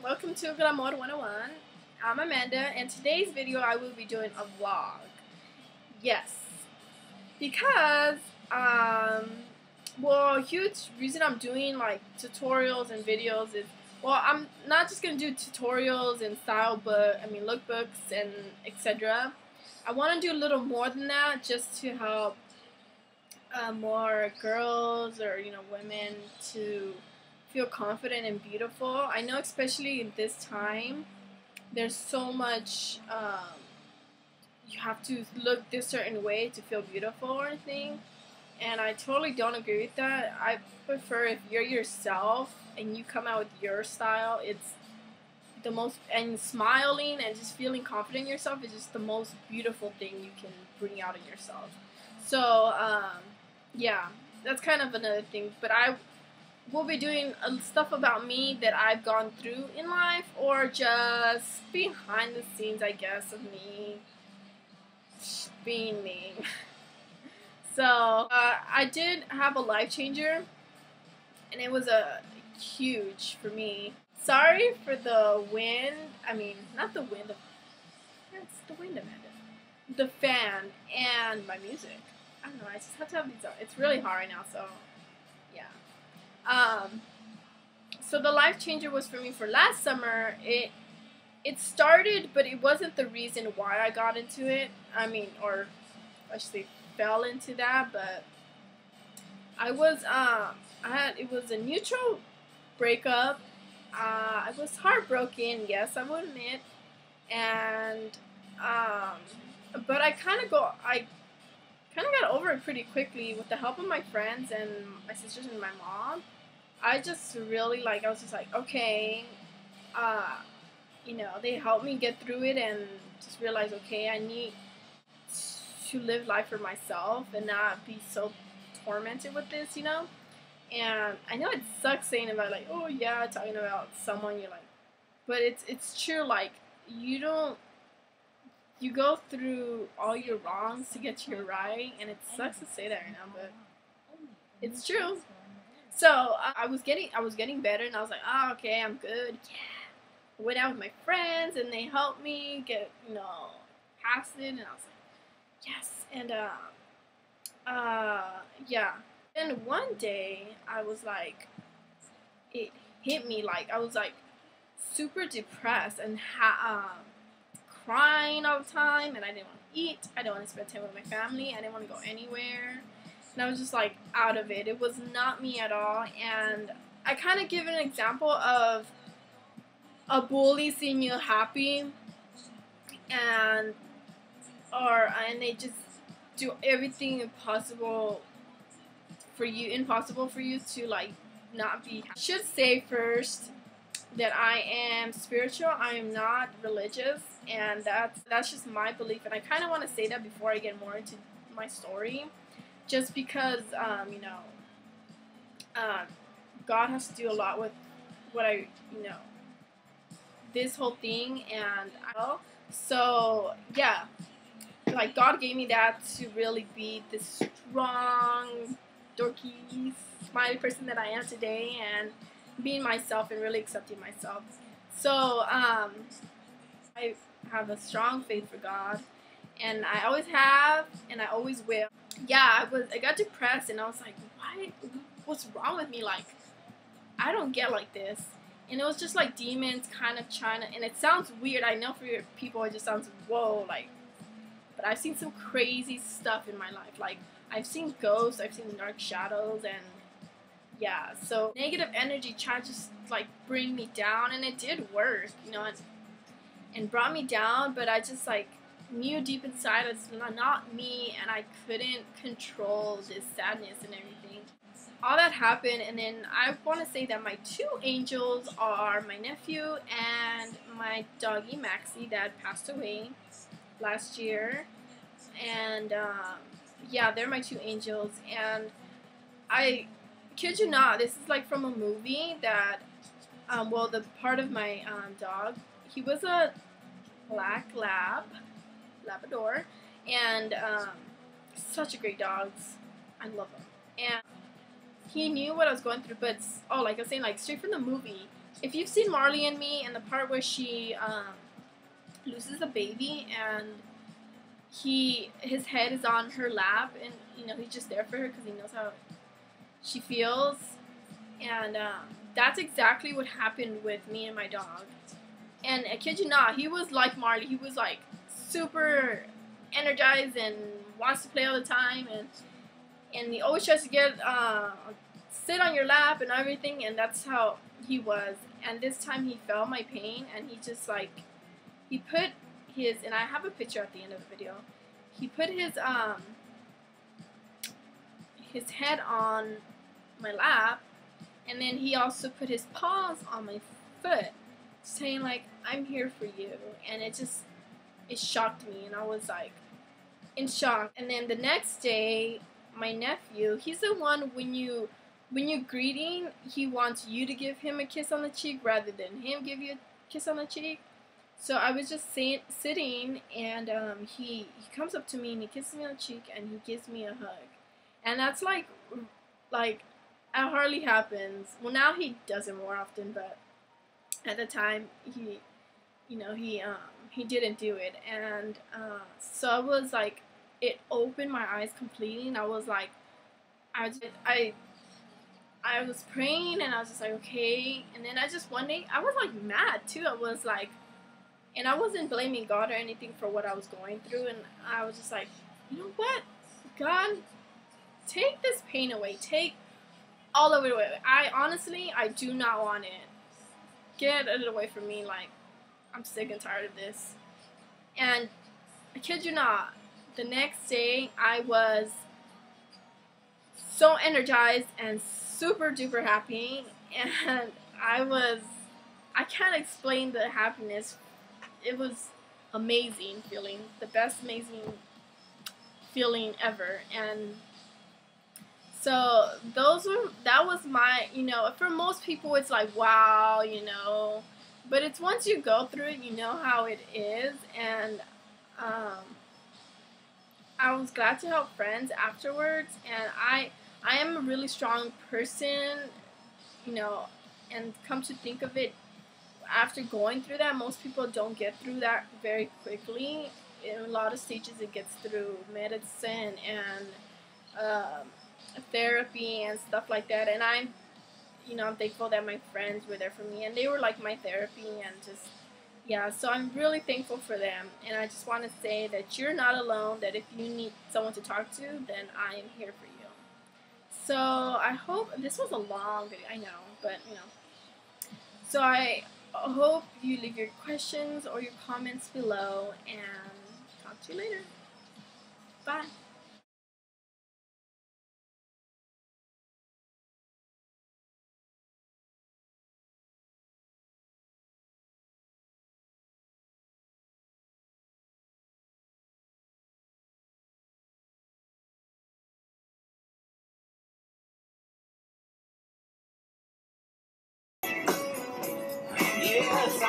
welcome to Glamour 101. I'm Amanda, and today's video I will be doing a vlog. Yes, because well, a huge reason I'm doing like tutorials and videos is, well, I'm not just gonna do tutorials and lookbooks and etc. I want to do a little more than that, just to help more girls or women to feel confident and beautiful. I know, especially in this time, there's so much you have to look this certain way to feel beautiful or anything, and I totally don't agree with that. I prefer if you're yourself and you come out with your style. It's the most, and smiling and just feeling confident in yourself is just the most beautiful thing you can bring out in yourself. So yeah, that's kind of another thing, but I will be doing stuff about me that I've gone through in life, or just behind the scenes, I guess, of me being me. So I did have a life changer, and it was a huge for me. Sorry for the wind. I mean, not the wind. It's the wind, Amanda. The fan and my music. I don't know. I just have to have these on. It's really hot right now, so yeah. So the life changer was for me for last summer. It started, but it wasn't the reason why I got into it. I mean, or actually fell into that, but I was it was a neutral breakup. I was heartbroken, yes, I will admit, and but I kind of got over it pretty quickly with the help of my friends and my sisters and my mom. I just really I was just like, okay, they helped me get through it and just realize, okay, I need to live life for myself and not be so tormented with this, And I know it sucks saying about oh yeah, talking about someone you like, but it's true. Like, you go through all your wrongs to get to your right, and it sucks to say that right now, but it's true. So I was getting better, and I was like, oh, okay, I'm good. Yeah. I went out with my friends, and they helped me get past it, and I was like, yes. And yeah. And one day I was like, it hit me, I was super depressed and crying all the time, and I didn't want to eat. I didn't want to spend time with my family. I didn't want to go anywhere. And I was just out of it. It was not me at all. And I kind of give an example of a bully seeing you happy, and they just do everything impossible for you to not be happy. I should say first that I am spiritual. I am not religious, and that's just my belief. And I kind of want to say that before I get more into my story, just because God has to do a lot with what this whole thing, and so yeah, God gave me that to really be the strong, dorky, smiley person that I am today, and being myself and really accepting myself. So I have a strong faith for God, and I always have, and I always will. Yeah, I got depressed, and I was like, what's wrong with me? I don't get like this. And it was just demons kind of trying to, and it sounds weird, I know for people it just sounds whoa, but I've seen some crazy stuff in my life. I've seen ghosts, I've seen dark shadows, and yeah, so negative energy tried to just bring me down, and it did work, and brought me down, but I just knew deep inside it's not me, and I couldn't control this sadness and everything. All that happened, and then I want to say that my two angels are my nephew and my doggy Maxie that passed away last year, and yeah, they're my two angels. And I kid you not, this is from a movie that well, the part of my dog, he was a black Labrador, and such a great dog. I love him, and he knew what I was going through. But like I was saying, straight from the movie, if you've seen Marley and Me and the part where she loses the baby and his head is on her lap, and you know he's just there for her because he knows how she feels, and that's exactly what happened with me and my dog. And I kid you not, he was like Marley. He was like super energized and wants to play all the time, and he always tries to get sit on your lap and everything, and that's how he was. And this time he felt my pain, and he just like, he put his, and I have a picture at the end of the video, he put his head on my lap, and then he also put his paws on my foot, saying like, I'm here for you. And it shocked me, and I was like in shock. And then the next day, my nephew, he's the one, when you greeting, he wants you to give him a kiss on the cheek rather than him give you a kiss on the cheek. So I was just sitting, and he comes up to me and he kisses me on the cheek and he gives me a hug. And that's like it hardly happens. Well, now he does it more often, but at the time he didn't do it. And so I was like, it opened my eyes completely, and I was like, I was praying, and I was just like, okay. And then one day I was like mad too. I was like, and I wasn't blaming God or anything for what I was going through, and I was just like, you know what, God, take this pain away, take all of it away. I do not want it. Get it away from me. Like, I'm sick and tired of this. And I kid you not, the next day I was so energized and super duper happy, and I can't explain the happiness. It was amazing feeling, the best amazing feeling ever. And so that was my, for most people it's like, wow, but it's once you go through it, you know how it is. And I was glad to help friends afterwards, and I am a really strong person, and come to think of it, after going through that, most people don't get through that very quickly. In a lot of stages it gets through medicine and therapy and stuff like that. And I'm thankful that my friends were there for me, and they were like my therapy, and just, yeah, so I'm really thankful for them. And I just want to say that you're not alone, that if you need someone to talk to, then I am here for you. So I hope, this was a long video, I know, but so I hope you leave your questions or your comments below, and talk to you later. Bye. Yes,